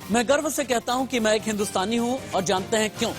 मैं गर्व से कहता हूं कि मैं एक हिंदुस्तानी हूं और जानते हैं क्यों?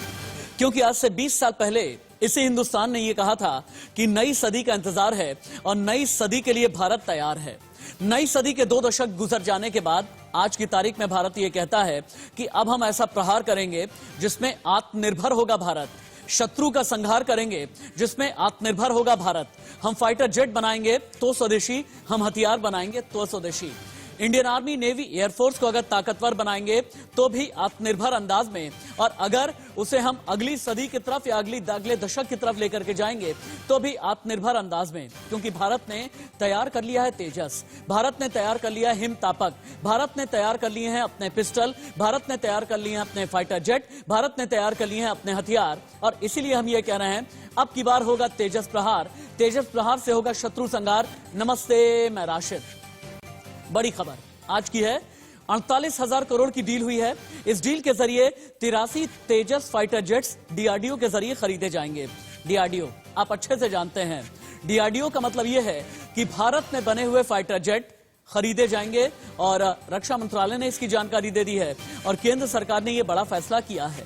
क्योंकि आज से 20 साल पहले इसी हिंदुस्तान ने यह कहा था कि नई सदी का इंतजार है और नई सदी के लिए भारत तैयार है। नई सदी के 2 दशक गुजर जाने के बाद आज की तारीख में भारत ये कहता है कि अब हम ऐसा प्रहार करेंगे जिसमें आत्मनिर्भर होगा भारत, शत्रु का संहार करेंगे जिसमें आत्मनिर्भर होगा भारत। हम फाइटर जेट बनाएंगे तो स्वदेशी, हम हथियार बनाएंगे तो स्वदेशी। इंडियन आर्मी, नेवी, एयरफोर्स को अगर ताकतवर बनाएंगे तो भी आत्मनिर्भर अंदाज में, और अगर उसे हम अगली सदी की तरफ या अगले दशक की तरफ लेकर के जाएंगे तो भी आत्मनिर्भर अंदाज में। क्योंकि भारत ने तैयार कर लिया है तेजस, भारत ने तैयार कर लिया है हिमतापक, भारत ने तैयार कर लिए हैं अपने पिस्टल, भारत ने तैयार कर लिए हैं अपने फाइटर जेट, भारत ने तैयार कर लिए हैं अपने हथियार। और इसीलिए हम ये कह रहे हैं अब की बार होगा तेजस प्रहार, तेजस प्रहार से होगा शत्रु संहार। नमस्ते, मैं राशिद। बड़ी खबर आज की है, 48,000 करोड़ की डील हुई है। इस डील के जरिए 83 तेजस फाइटर जेट्स डीआरडीओ के जरिए खरीदे जाएंगे। डीआरडीओ आप अच्छे से जानते हैं, डीआरडीओ का मतलब यह है कि भारत में बने हुए फाइटर जेट खरीदे जाएंगे और रक्षा मंत्रालय ने इसकी जानकारी दे दी है और केंद्र सरकार ने यह बड़ा फैसला किया है।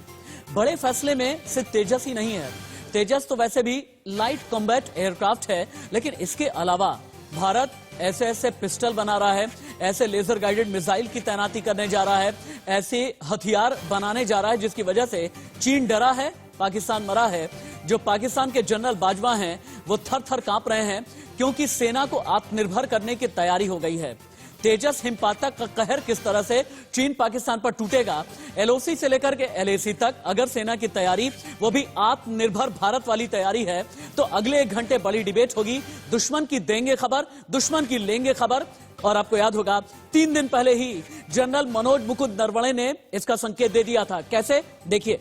बड़े फैसले में सिर्फ तेजस ही नहीं है, तेजस तो वैसे भी लाइट कॉम्बैट एयरक्राफ्ट है, लेकिन इसके अलावा भारत ऐसे ऐसे पिस्टल बना रहा है, ऐसे लेजर गाइडेड मिसाइल की तैनाती करने जा रहा है, ऐसे हथियार बनाने जा रहा है जिसकी वजह से चीन डरा है, पाकिस्तान मरा है। जो पाकिस्तान के जनरल बाजवा हैं वो थर थर कांप रहे हैं क्योंकि सेना को आत्मनिर्भर करने की तैयारी हो गई है। तेजस हिमपातक का कहर किस तरह से चीन पाकिस्तान पर टूटेगा, एलओसी से लेकर के एलएसी तक अगर सेना की तैयारी वो भी आत्मनिर्भर भारत वाली तैयारी है तो अगले 1 घंटे बड़ी डिबेट होगी। दुश्मन की देंगे खबर, दुश्मन की लेंगे खबर। और आपको याद होगा 3 दिन पहले ही जनरल मनोज मुकुंद नरवणे ने इसका संकेत दे दिया था। कैसे, देखिए।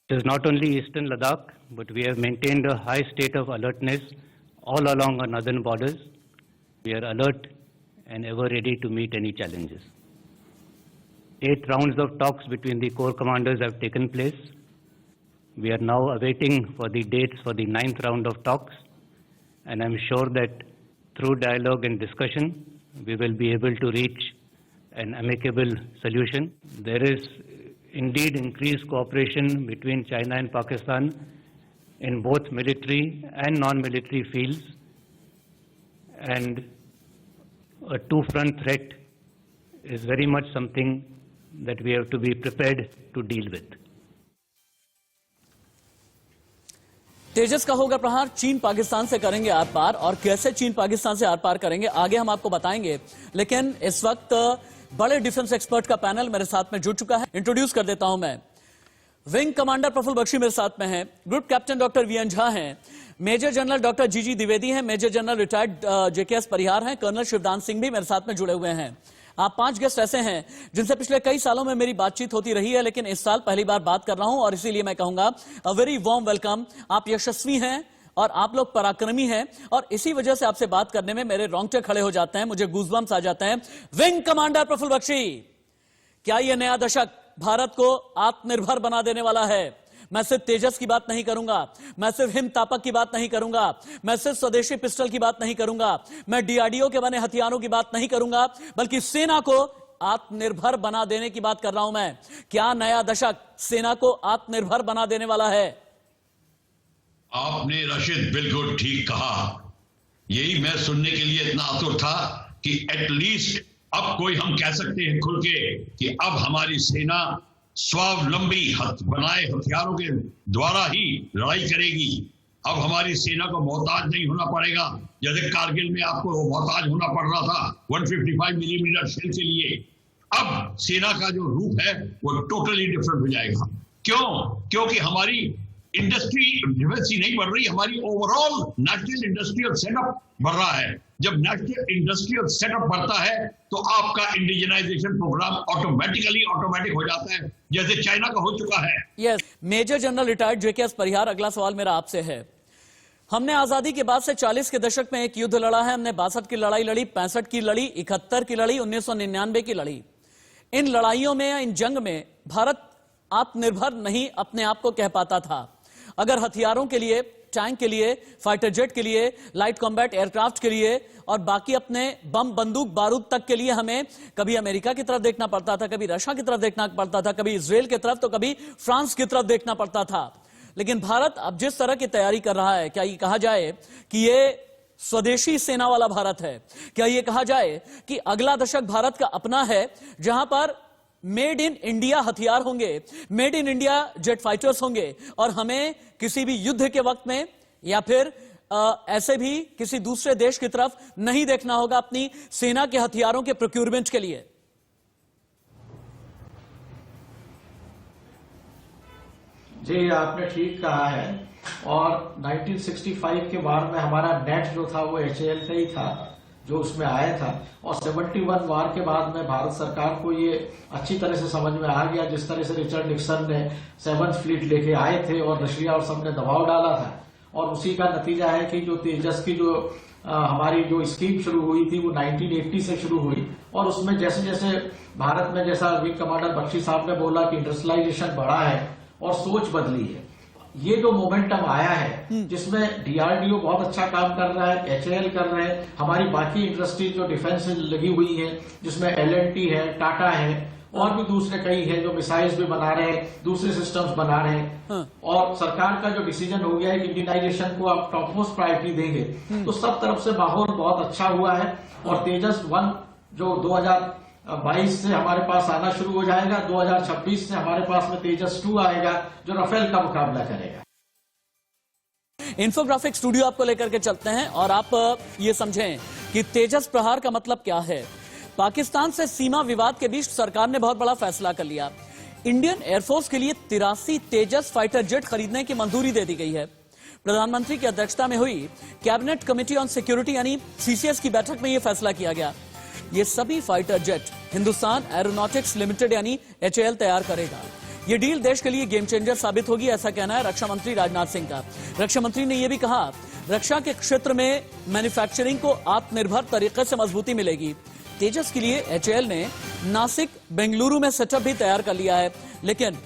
It is not only eastern Ladakh, but we have maintained a high state of alertness all along our northern borders. We are alert and ever ready to meet any challenges. 8 rounds of talks between the corps commanders have taken place. We are now awaiting for the dates for the 9th round of talks, and I'm sure that through dialogue and discussion, we will be able to reach an amicable solution. There is indeed increased cooperation between China and Pakistan in both military and non-military fields, and a two-front threat is very much something that we have to be prepared to deal with. तेजस का होगा प्रहार, चीन पाकिस्तान से करेंगे are पार, और कैसे चीन पाकिस्तान से आर पार करेंगे आगे हम आपको बताएंगे। लेकिन इस वक्त बड़े डिफेंस एक्सपर्ट का पैनल मेरे साथ में जुड़ चुका है। इंट्रोड्यूस कर देता हूं मैं। विंग कमांडर प्रफुल्ल बख्शी मेरे साथ में हैं, group captain doctor VN Jha हैं, major general doctor GG Dwivedi हैं, major general retired JKS Parihar हैं, कर्नल शिवदान सिंह भी मेरे साथ में जुड़े हुए हैं। आप 5 गेस्ट ऐसे हैं जिनसे पिछले कई सालों में मेरी बातचीत होती रही है, लेकिन इस साल पहली बार बात कर रहा हूं और इसीलिए मैं कहूंगा अ वेरी वार्म वेलकम। आप यशस्वी हैं और आप लोग पराक्रमी हैं और इसी वजह से आपसे बात करने में मेरे रोंगटे खड़े हो जाते हैं, मुझे गूज़बम्स आ जाते हैं। विंग कमांडर प्रफुल्ल बख्शी, क्या यह नया दशक भारत को आत्मनिर्भर बना देने वाला है? मैं सिर्फ तेजस की बात नहीं करूंगा, मैं सिर्फ हिमतापक की बात नहीं करूंगा, मैं सिर्फ स्वदेशी पिस्टल की बात नहीं करूंगा, मैं डीआरडीओ के बने हथियारों की बात नहीं करूंगा, बल्कि सेना को आत्मनिर्भर बना देने की बात कर रहा हूं मैं। क्या नया दशक सेना को आत्मनिर्भर बना देने वाला है? आपने राशिद बिल्कुल ठीक कहा। यही मैं सुनने के लिए इतना आतुर था कि एटलीस्ट अब कोई हम कह सकते हैं खुल के कि अब हमारी सेना स्वावलंबी बनाए हथियारों के द्वारा ही लड़ाई करेगी। अब हमारी सेना को मोहताज नहीं होना पड़ेगा, जैसे कारगिल में आपको मोहताज होना पड़ रहा था 155 मिलीमीटर शेल के लिए। अब सेना का जो रूप है वो टोटली डिफरेंट हो जाएगा। क्यों? क्योंकि हमारी इंडस्ट्री डिफेंसी नहीं बढ़ रही, हमारी ओवरऑल नेशनल इंडस्ट्रियल सेटअप बढ़ रहा है। जब नेशनल इंडस्ट्रियल सेटअप बढ़ता है तो आपका इंडिजनाइजेशन प्रोग्राम ऑटोमेटिक हो जाता है, जैसे चाइना का हो चुका है। Yes, major general retired JKS Parihar, अगला सवाल मेरा आपसे है। हमने आजादी के बाद से 40 के दशक में एक युद्ध लड़ा है। हमने 62 की लड़ाई लड़ी, 65 की लड़ी, 71 की लड़ी, 1999 की लड़ी। इन लड़ाइयों में या इन जंग में भारत आत्मनिर्भर नहीं अपने आप को कह पाता था। अगर हथियारों के लिए टैंक के लिए, फाइटर जेट के लिए, लाइट कॉम्बैट एयरक्राफ्ट के लिए और बाकी अपने बम बंदूक बारूद तक के लिए हमें कभी अमेरिका की तरफ देखना पड़ता था, कभी रशिया की तरफ देखना पड़ता था, कभी इजराइल की तरफ, तो कभी फ्रांस की तरफ देखना पड़ता था। लेकिन भारत अब जिस तरह की तैयारी कर रहा है, क्या ये कहा जाए कि ये स्वदेशी सेना वाला भारत है? क्या ये कहा जाए कि अगला दशक भारत का अपना है, जहां पर मेड इन इंडिया हथियार होंगे, made in India jet fighters होंगे और हमें किसी भी युद्ध के वक्त में या फिर ऐसे भी किसी दूसरे देश की तरफ नहीं देखना होगा अपनी सेना के हथियारों के प्रोक्यूरमेंट के लिए? जी, आपने ठीक कहा है। और 1965 के बाद में हमारा नेट जो था वो HAL का ही था जो उसमें आया था, और 71 वार के बाद में भारत सरकार को ये अच्छी तरह से समझ में आ गया, जिस तरह से रिचर्ड निक्सन ने 7th फ्लीट लेके आए थे और रशिया और सबने दबाव डाला था, और उसी का नतीजा है कि जो तेजस की जो हमारी जो स्कीम शुरू हुई थी वो 1980 से शुरू हुई, और उसमें जैसे जैसे भारत में, जैसा विंग कमांडर बख्शी साहब ने बोला कि इंडस्ट्रियलाइजेशन बढ़ा है और सोच बदली है, ये जो मोमेंटम आया है जिसमें DRDO बहुत अच्छा काम कर रहा है, HAL कर रहे हैं, हमारी बाकी इंडस्ट्रीज जो डिफेंस से लगी हुई है जिसमें L&T है, टाटा है और भी दूसरे कई है जो मिसाइल्स भी बना रहे हैं, दूसरे सिस्टम्स बना रहे हैं, और सरकार का जो डिसीजन हो गया है कि इंडियनाइजेशन को आप टॉप मोस्ट प्रायोरिटी देंगे, तो सब तरफ से माहौल बहुत अच्छा हुआ है। और तेजस 1 जो 2022 से हमारे पास आना शुरू हो जाएगा, 2026 से हमारे पास में तेजस 2 आएगा जो राफेल का मुकाबला करेगा। इंफोग्राफिक स्टूडियो आपको लेकर के चलते हैं और आप ये समझें कि तेजस प्रहार का मतलब क्या है। पाकिस्तान से सीमा विवाद के बीच सरकार ने बहुत बड़ा फैसला कर लिया। इंडियन एयरफोर्स के लिए 83 तेजस फाइटर जेट खरीदने की मंजूरी दे दी गई है। प्रधानमंत्री की अध्यक्षता में हुई कैबिनेट कमेटी ऑन सिक्योरिटी यानी CCS की बैठक में यह फैसला किया गया। ये सभी fighter jet Hindustan aeronautics limited यानी HAL तैयार करेगा। ये डील देश के लिए गेम चेंजर साबित होगी, ऐसा कहना है रक्षा मंत्री राजनाथ सिंह का। रक्षा मंत्री ने यह भी कहा, रक्षा के क्षेत्र में मैन्युफैक्चरिंग को आत्मनिर्भर तरीके से मजबूती मिलेगी। तेजस के लिए HAL ने नासिक, बेंगलुरु में सेटअप भी तैयार कर लिया है। लेकिन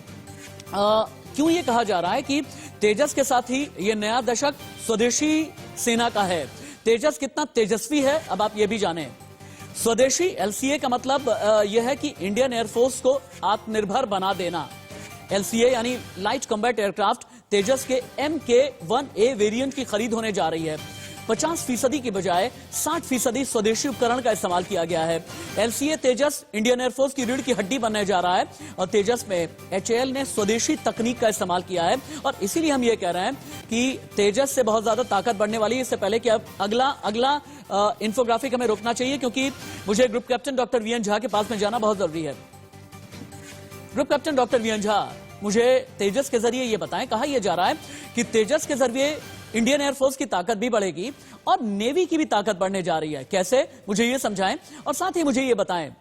क्यों ये कहा जा रहा है कि तेजस के साथ ही ये नया दशक स्वदेशी सेना का है? तेजस कितना तेजस्वी है, अब आप ये भी जानें। स्वदेशी LCA का मतलब यह है कि इंडियन एयरफोर्स को आत्मनिर्भर बना देना। LCA यानी लाइट कॉम्बैट एयरक्राफ्ट तेजस के MK-1A वेरिएंट की खरीद होने जा रही है। 50% की बजाय 60% स्वदेशी उपकरण का इस्तेमाल किया गया है। LCA तेजस इंडियन एयरफोर्स की रीढ़ की हड्डी बनने जा रहा है और तेजस में HAL ने स्वदेशी तकनीक का इस्तेमाल किया है, और इसीलिए हम ये कह रहे हैं कि तेजस से बहुत ज्यादा ताकत बढ़ने वाली है। इससे पहले कि अब अगला इंफोग्राफिक हमें रोकना चाहिए, क्योंकि मुझे group captain doctor VN Jha के पास में जाना बहुत जरूरी है। Group captain doctor VN Jha, मुझे तेजस के जरिए ये बताएं, कहा यह जा रहा है कि तेजस के जरिए इंडियन एयरफोर्स की ताकत भी बढ़ेगी और नेवी की भी ताकत बढ़ने जा रही है। कैसे, मुझे ये समझाएं, और साथ ही मुझे ये बताएं,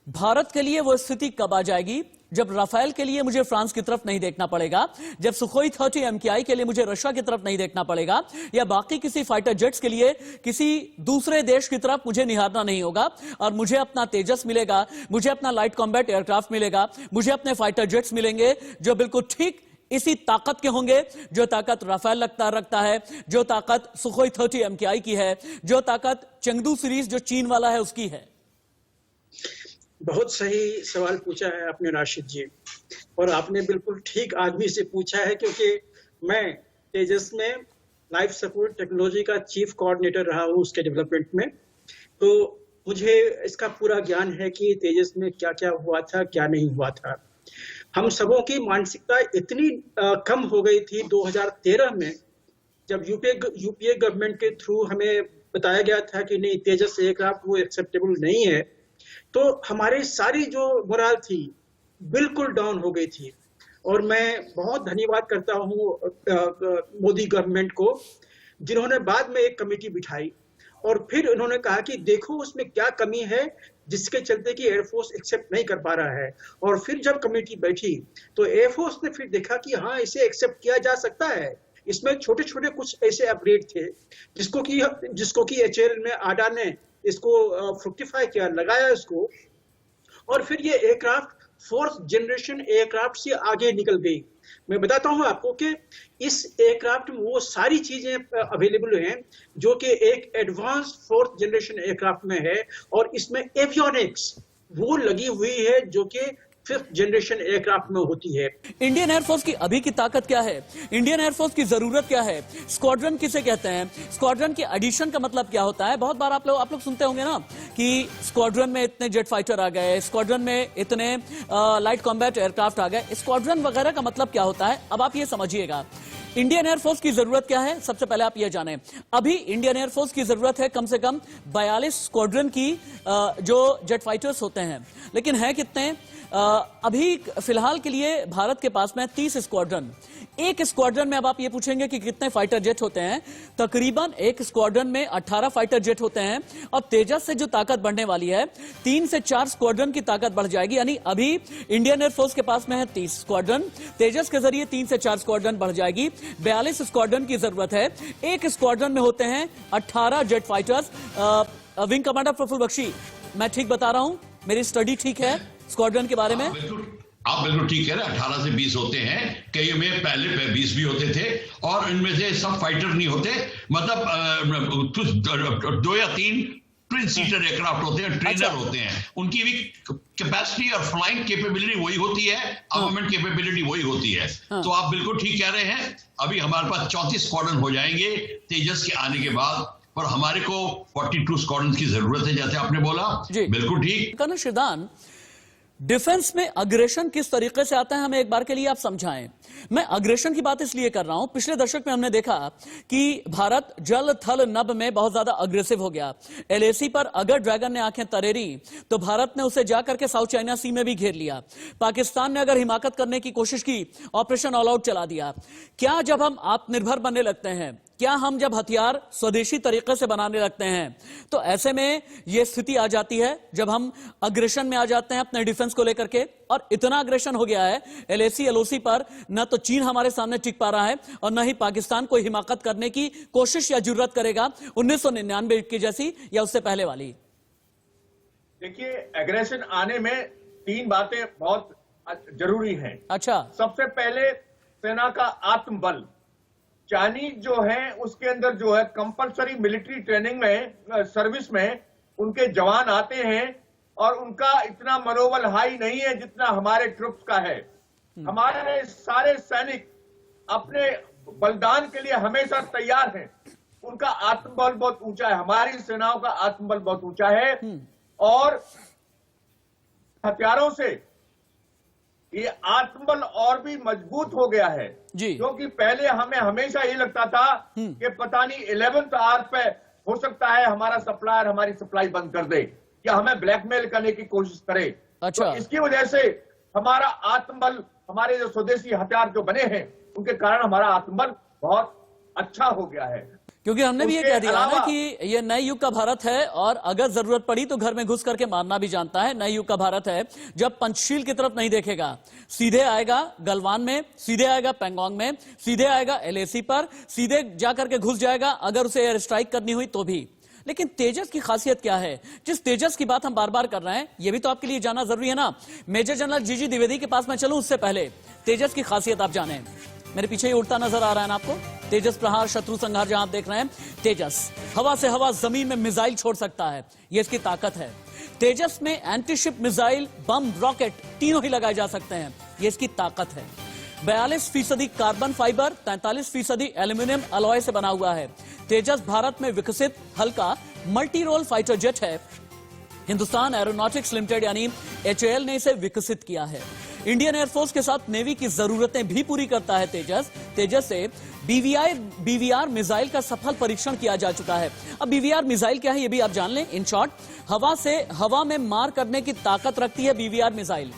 भारत के लिए वो स्थिति कब आ जाएगी जब राफेल के लिए मुझे फ्रांस की तरफ नहीं देखना पड़ेगा, जब सुखोई 30 MKI के लिए मुझे रशिया की तरफ नहीं देखना पड़ेगा, या बाकी किसी फाइटर जेट्स के लिए किसी दूसरे देश की तरफ मुझे निहारना नहीं होगा, और मुझे अपना तेजस मिलेगा, मुझे अपना लाइट कॉम्बैट एयरक्राफ्ट मिलेगा, मुझे अपने फाइटर जेट्स मिलेंगे जो बिल्कुल ठीक इसी ताकत के होंगे जो ताकत राफेल रखता है, जो ताकत सुखोई 30 MKI की है, जो ताकत चेंगडू सीरीज जो चीन वाला है उसकी है। बहुत सही सवाल पूछा है आपने राशिद जी, और आपने बिल्कुल ठीक आदमी से पूछा है, क्योंकि मैं तेजस में लाइफ सपोर्ट टेक्नोलॉजी का चीफ कोऑर्डिनेटर रहा हूँ उसके डेवलपमेंट में, तो मुझे इसका पूरा ज्ञान है कि तेजस में क्या क्या हुआ था, क्या नहीं हुआ था। हम सबों की मानसिकता इतनी कम हो गई थी 2013 में, जब यूपीए गवर्नमेंट के थ्रू हमें बताया गया था कि नहीं, तेजस एयरक्राफ्ट वो एक्सेप्टेबल नहीं है, तो हमारी सारी जो मोरल थी बिल्कुल डाउन हो गई थी। और मैं बहुत धन्यवाद करता हूँ मोदी गवर्नमेंट को, जिन्होंने बाद में एक कमेटी बिठाई और फिर उन्होंने कहा कि देखो उसमें क्या कमी है जिसके चलते कि एयरफोर्स एक्सेप्ट नहीं कर पा रहा है। और फिर जब कमेटी बैठी तो एयरफोर्स ने फिर देखा कि हाँ, इसे एक्सेप्ट किया जा सकता है। इसमें छोटे छोटे कुछ ऐसे अपग्रेड थे जिसको कि HAL में ADA ने इसको फ्रुक्टिफाई किया, लगाया इसको, और फिर ये एयरक्राफ्ट फोर्थ जनरेशन एयरक्राफ्ट से आगे निकल गई। मैं बताता हूं आपको कि इस एयरक्राफ्ट में वो सारी चीजें अवेलेबल हैं जो कि एक एडवांस फोर्थ जनरेशन एयरक्राफ्ट में है, और इसमें एवियोनिक्स वो लगी हुई है जो कि फिफ्थ जनरेशन एयरक्राफ्ट में होती है। इंडियन एयरफोर्स की अभी की ताकत क्या है, इंडियन एयरफोर्स की जरूरत क्या है, स्क्वाड्रन किसे कहते हैं, स्क्वाड्रन के एडिशन का मतलब क्या होता है। बहुत बार आप लोग सुनते होंगे ना कि स्क्वाड्रन में इतने जेट फाइटर आ गए, स्क्वाड्रन में इतने लाइट कॉम्बैट एयरक्राफ्ट आ गए। स्क्वाड्रन वगैरह का मतलब क्या होता है, अब आप ये समझिएगा। इंडियन एयरफोर्स की जरूरत क्या है, सबसे पहले आप ये जानें। अभी इंडियन एयरफोर्स की जरूरत है कम से कम 42 स्क्वाड्रन की जो जेट फाइटर्स होते हैं, लेकिन है कितने? अभी फिलहाल के लिए भारत के पास में 30 स्क्वाड्रन। एक स्क्वाड्रन में अब आप ये पूछेंगे कि कितने फाइटर जेट होते हैं, तकरीबन एक स्क्वाड्रन में 18 फाइटर जेट होते हैं। और तेजस से जो ताकत बढ़ने वाली है, 3 से 4 स्क्वाड्रन की ताकत बढ़ जाएगी। यानी अभी इंडियन एयरफोर्स के पास में है 30 स्क्वाड्रन, तेजस के जरिए 3 से 4 स्क्वाड्रन बढ़ जाएगी, 42 स्क्वाड्रन की जरूरत है। एक स्क्वाड्रन में होते हैं 18 jet fighters. Wing commander Praful Bakshi, मैं ठीक बता रहा हूं, मेरी स्टडी ठीक है स्क्वाड्रन के बारे में? आप बिल्कुल ठीक कह रहे हैं। 18 से 20 होते हैं, कई में पहले 20 भी होते थे, और इनमें से सब फाइटर नहीं होते, मतलब कुछ 2 या 3 ट्विन सीटर एयरक्राफ्ट होते हैं, ट्रेनर होते हैं, उनकी भी कैपेसिटी और फ्लाइंग कैपेबिलिटी वही होती है, आर्मामेंट कैपेबिलिटी वही होती है। तो आप बिल्कुल ठीक कह रहे हैं। अभी हमारे पास 34 स्क्वाड्रन हो जाएंगे तेजस के आने के बाद, पर हमारे को 42 स्क्वाड्रन की जरूरत है, जैसे आपने बोला। बिल्कुल ठीक। कर्ण शिरदान, डिफेंस में अग्रेशन किस तरीके से आता है, हमें एक बार के लिए आप समझाएं। मैं अग्रेशन की बात इसलिए कर रहा हूं, पिछले दशक में हमने देखा कि भारत जल थल नभ में बहुत ज्यादा अग्रेसिव हो गया। एलएसी पर अगर ड्रैगन ने आंखें तरेरी तो भारत ने उसे जाकर के साउथ चाइना सी में भी घेर लिया। पाकिस्तान ने अगर हिमाकत करने की कोशिश की, ऑपरेशन ऑल आउट चला दिया। क्या जब हम आत्मनिर्भर बनने लगते हैं, क्या हम जब हथियार स्वदेशी तरीके से बनाने लगते हैं, तो ऐसे में यह स्थिति आ जाती है जब हम अग्रेशन में आ जाते हैं अपने डिफेंस को लेकर के। और इतना अग्रेशन हो गया है एलएसी एलओसी पर, न तो चीन हमारे सामने टिक पा रहा है और न ही पाकिस्तान कोई हिमाकत करने की कोशिश या जरूरत करेगा 1999 की जैसी या उससे पहले वाली। देखिए, एग्रेशन आने में 3 बातें बहुत जरूरी हैं। अच्छा, सबसे पहले सेना का आत्मबल। चाइनीज जो है उसके अंदर जो है कंपलसरी मिलिट्री ट्रेनिंग में, सर्विस में उनके जवान आते हैं और उनका इतना मनोबल हाई नहीं है जितना हमारे ट्रुप्स का है। हमारे सारे सैनिक अपने बलिदान के लिए हमेशा तैयार हैं। उनका आत्मबल बहुत ऊंचा है, हमारी सेनाओं का आत्मबल बहुत ऊंचा है। और हथियारों से ये आत्मबल और भी मजबूत हो गया है जी। क्योंकि पहले हमें हमेशा ये लगता था कि पता नहीं 11th आवर पे हो सकता है हमारा सप्लायर हमारी सप्लाई बंद कर दे या हमें ब्लैकमेल करने की कोशिश करे। अच्छा। तो इसकी वजह से हमारा आत्मबल, हमारे जो स्वदेशी हथियार जो बने हैं उनके कारण हमारा आत्मबल बहुत अच्छा हो गया है। क्योंकि हमने भी ये कह दिया ना कि ये नए युग का भारत है और अगर जरूरत पड़ी तो घर में घुस करके मारना भी जानता है। नए युग का भारत है जब पंचशील की तरफ नहीं देखेगा, सीधे आएगा गलवान में, सीधे आएगा पेंगोंग में, सीधे आएगा एलएसी पर, सीधे जाकर के घुस जाएगा अगर उसे एयर स्ट्राइक करनी हुई तो भी। लेकिन तेजस की खासियत क्या है, जिस तेजस की बात हम बार बार कर रहे हैं, ये भी तो आपके लिए जानना जरूरी है ना। मेजर जनरल जीजी द्विवेदी के पास मैं चलूं उससे पहले तेजस की खासियत आप जाने। मेरे पीछे ही उड़ता नजर आ रहा है ना आपको, तेजस प्रहार शत्रु संहार जहां आप देख रहे हैं। तेजस हवा से हवा जमीन में मिसाइल छोड़ सकता है, ये इसकी ताकत है। तेजस में एंटीशिप मिसाइल, बम, रॉकेट तीनों ही लगाए जा सकते हैं, ये इसकी ताकत है। 42% कार्बन फाइबर, 43% एल्यूमिनियम अलॉय से बना हुआ है। तेजस भारत में विकसित हल्का मल्टी रोल फाइटर जेट है। हिंदुस्तान एरोनॉटिक्स लिमिटेड यानी HAL ने इसे विकसित किया है। इंडियन एयरफोर्स के साथ नेवी की जरूरतें भी पूरी करता है तेजस। तेजस से BVR मिसाइल का सफल परीक्षण किया जा चुका है। अब BVR मिसाइल क्या है ये भी आप जान लें। इन शॉर्ट, हवा में मार करने की ताकत रखती है BVR मिसाइल।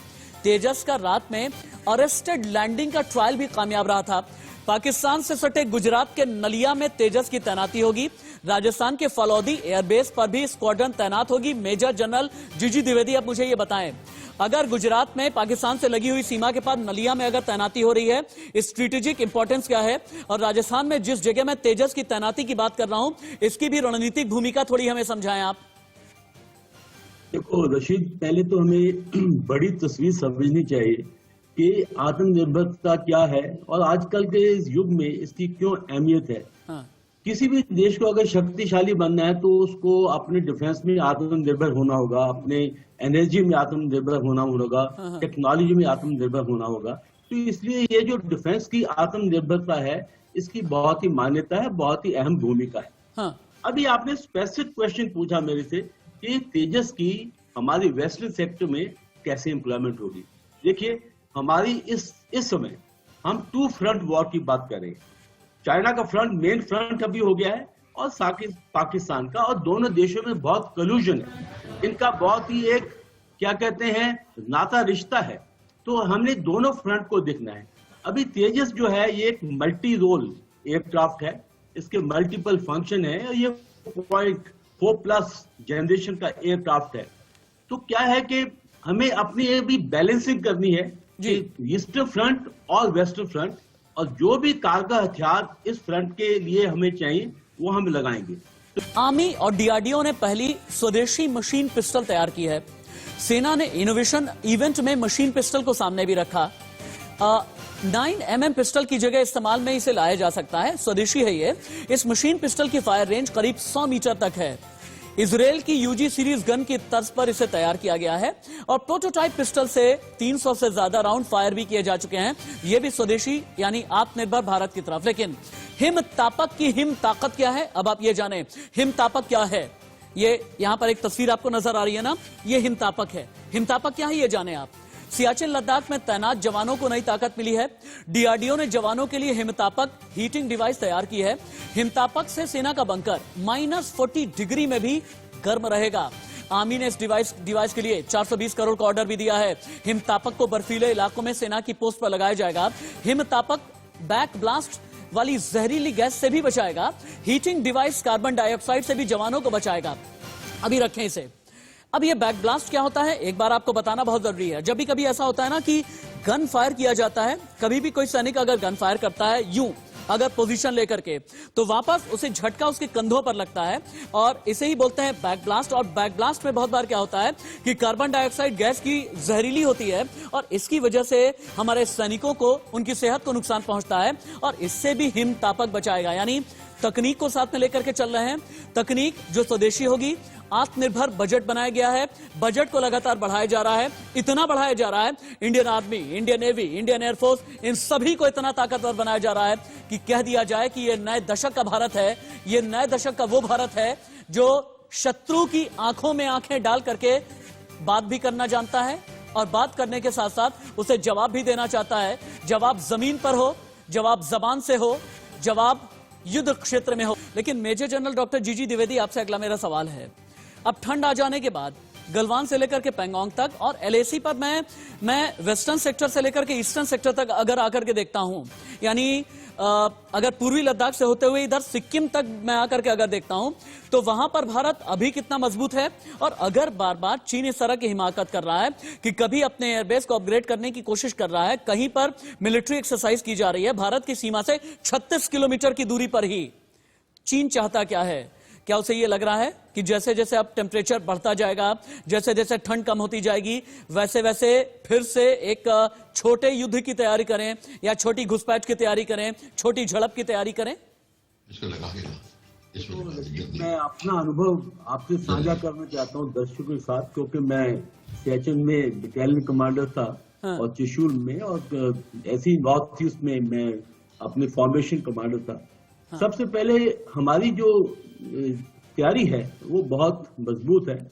तेजस का रात में अरेस्टेड लैंडिंग का ट्रायल भी कामयाब रहा था। पाकिस्तान से सटे गुजरात के नलिया में तेजस की तैनाती होगी। राजस्थान के फलौदी एयरबेस पर भी स्क्वाड्रन तैनात होगी। मेजर जनरल जीजी द्विवेदी, अब मुझे ये बताएं, अगर गुजरात में पाकिस्तान से लगी हुई सीमा के पास नलिया में अगर तैनाती हो रही है, स्ट्रेटेजिक इंपॉर्टेंस क्या है, और राजस्थान में जिस जगह मैं तेजस की तैनाती की बात कर रहा हूं, इसकी भी रणनीतिक भूमिका थोड़ी हमें समझाएं आप। देखो रशीद, पहले तो हमें बड़ी तस्वीर समझनी चाहिए कि आत्मनिर्भरता क्या है और आजकल के इस युग में इसकी क्यों अहमियत है। हाँ। किसी भी देश को अगर शक्तिशाली बनना है तो उसको अपने डिफेंस में आत्मनिर्भर होना होगा, अपने एनर्जी में आत्मनिर्भर होना होगा, टेक्नोलॉजी में आत्मनिर्भर होना होगा। तो इसलिए ये जो डिफेंस की आत्मनिर्भरता है इसकी बहुत ही मान्यता है, बहुत ही अहम भूमिका है। हाँ। अभी आपने स्पेसिफिक क्वेश्चन पूछा मेरे से कि तेजस की हमारी वेस्टर्न सेक्टर में कैसे एम्प्लॉयमेंट होगी। देखिए, हमारी इस समय हम 2 फ्रंट वॉर की बात कर रहे हैं। चाइना का फ्रंट, मेन फ्रंट अभी हो गया है, और पाकिस्तान का, और दोनों देशों में बहुत कल्यूजन है। इनका बहुत ही एक क्या कहते हैं नाता रिश्ता है। तो हमने दोनों फ्रंट को देखना है। अभी तेजस जो है ये एक मल्टी रोल एयरक्राफ्ट है, इसके मल्टीपल फंक्शन है, और ये 4+ जनरेशन का एयरक्राफ्ट है। तो क्या है कि हमें अपनी भी बैलेंसिंग करनी है कि ईस्टर्न फ्रंट और वेस्टर्न फ्रंट, और जो भी कारगर हथियार इस फ्रंट के लिए हमें चाहिए वो हम लगाएंगे। आर्मी और डीआरडीओ ने पहली स्वदेशी मशीन पिस्टल तैयार की है। सेना ने इनोवेशन इवेंट में मशीन पिस्टल को सामने भी रखा। 9mm पिस्टल की जगह इस्तेमाल में इसे लाया जा सकता है। स्वदेशी है ये। इस मशीन पिस्टल की फायर रेंज करीब 100 मीटर तक है। इजराइल की यूजी सीरीज गन की तर्ज पर इसे तैयार किया गया है, और प्रोटोटाइप पिस्टल से 300 से ज्यादा राउंड फायर भी किए जा चुके हैं। यह भी स्वदेशी यानी आत्मनिर्भर भारत की तरफ। लेकिन हिम तापक की हिम ताकत क्या है, अब आप ये जाने हिम तापक क्या है। ये यहां पर एक तस्वीर आपको नजर आ रही है ना, ये हिम तापक है। हिम तापक क्या है ये जाने आप। सियाचिन लद्दाख में तैनात जवानों को नई ताकत मिली है। डीआरडीओ ने जवानों के लिए हिमतापक हीटिंग डिवाइस तैयार की है। हिमतापक से सेना का बंकर -40 डिग्री में भी गर्म रहेगा। आर्मी ने इस डिवाइस के लिए 420 करोड़ का ऑर्डर भी दिया है। हिमतापक को बर्फीले इलाकों में सेना की पोस्ट पर लगाया जाएगा। हिमतापक बैक ब्लास्ट वाली जहरीली गैस से भी बचाएगा। हीटिंग डिवाइस कार्बन डाइऑक्साइड से भी जवानों को बचाएगा। अभी रखें इसे। अब ये बैक ब्लास्ट क्या होता है एक बार आपको बताना बहुत जरूरी है। जब भी कभी ऐसा होता है ना कि गन फायर किया जाता है, कभी भी कोई सैनिक अगर गन फायर करता है यूं अगर पोजीशन लेकर के, तो वापस उसे झटका उसके कंधों पर लगता है, और इसे ही बोलते हैं बैक ब्लास्ट। और बैक ब्लास्ट में बहुत बार क्या होता है कि कार्बन डाइऑक्साइड गैस की जहरीली होती है, और इसकी वजह से हमारे सैनिकों को उनकी सेहत को नुकसान पहुंचता है, और इससे भी हिम तापक बचाएगा। यानी तकनीक को साथ में लेकर के चल रहे हैं। तकनीक जो स्वदेशी होगी। आत्मनिर्भर बजट बनाया गया है। बजट को लगातार बढ़ाया जा रहा है। इतना बढ़ाया जा रहा है, Indian army, Indian navy, Indian air force, इन सभी को इतना ताकतवर बनाया जा रहा है कि कह दिया जाए कि ये नए दशक का भारत है। ये नए दशक का वो भारत है जो शत्रु की आंखों में आंखें डाल करके बात भी करना जानता है, और बात करने के साथ साथ उसे जवाब भी देना चाहता है। जवाब जमीन पर हो, जवाब जबान से हो, जवाब युद्ध क्षेत्र में हो। लेकिन major general doctor GG Dwivedi, आपसे अगला मेरा सवाल है, अब ठंड आ जाने के बाद गलवान से लेकर के पेंगोंग तक और एलएसी पर मैं वेस्टर्न सेक्टर से लेकर के ईस्टर्न सेक्टर तक अगर आकर के देखता हूं, यानी अगर पूर्वी लद्दाख से होते हुए इधर सिक्किम तक मैं आकर के अगर देखता हूं, तो वहां पर भारत अभी कितना मजबूत है। और अगर बार बार चीन इस तरह की हिमाकत कर रहा है कि कभी अपने एयरबेस को अपग्रेड करने की कोशिश कर रहा है, कहीं पर मिलिट्री एक्सरसाइज की जा रही है भारत की सीमा से 36 किलोमीटर की दूरी पर ही, चीन चाहता क्या है? क्या उसे ये लग रहा है कि जैसे जैसे अब टेम्परेचर बढ़ता जाएगा, जैसे जैसे ठंड कम होती जाएगी, वैसे वैसे फिर से एक छोटे युद्ध की तैयारी करें, या छोटी घुसपैठ की तैयारी करें, छोटी झड़प की तैयारी करें? मैं अपना अनुभव आपसे साझा करना चाहता हूं दर्शकों के साथ, क्योंकि मैं सियाचिन में बटालियन कमांडर था। हाँ। और त्रिशूल में और ऐसी नॉर्थ ईस्ट में मैं अपने फॉर्मेशन कमांडर था। हाँ। सबसे पहले हमारी जो तैयारी है वो बहुत मजबूत है,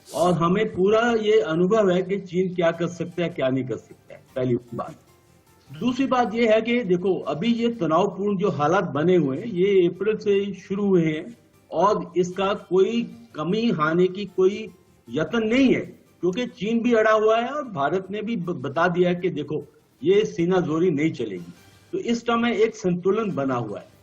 और हमें पूरा ये अनुभव है कि चीन क्या कर सकता है, क्या नहीं कर सकता है, पहली बात। दूसरी बात ये है कि देखो, अभी ये तनावपूर्ण जो हालात बने हुए हैं ये अप्रैल से शुरू हुए हैं, और इसका कोई कमी आने की कोई यत्न नहीं है, क्योंकि चीन भी अड़ा हुआ है और भारत ने भी बता दिया है कि देखो ये सीनाजोरी नहीं चलेगी। तो इस समय एक संतुलन बना हुआ है।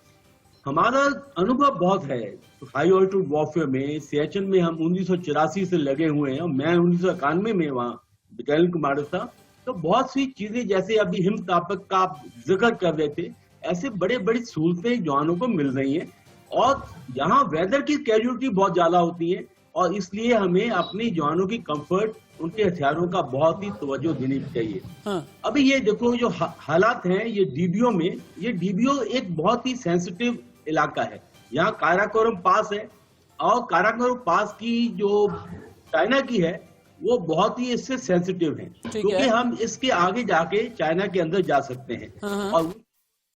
हमारा अनुभव बहुत है हाई ऑल्टीट्यूड वॉरफेयर में। सियाचिन में हम 1984 से लगे हुए हैं, मैं 1991 में वहां बटालियन कमांडर था। तो बहुत सी चीजें, जैसे अभी हिम तापक का आप जिक्र कर रहे थे, ऐसे बड़े बड़ी सहूलतें जवानों को मिल रही हैं। और यहाँ वेदर की कैजुअलिटी बहुत ज्यादा होती है, और इसलिए हमें अपनी जवानों की कंफर्ट, उनके हथियारों का बहुत ही तवज्जो देनी चाहिए। हाँ। अभी ये देखो जो हालात हैं ये डीबीओ में, ये डीबीओ एक बहुत ही सेंसिटिव इलाका है। यहाँ काराकोरम पास है और काराकोरम पास की जो चाइना की है वो बहुत ही इससे सेंसिटिव है, क्योंकि हम इसके आगे जाके चाइना के अंदर जा सकते हैं। हाँ। और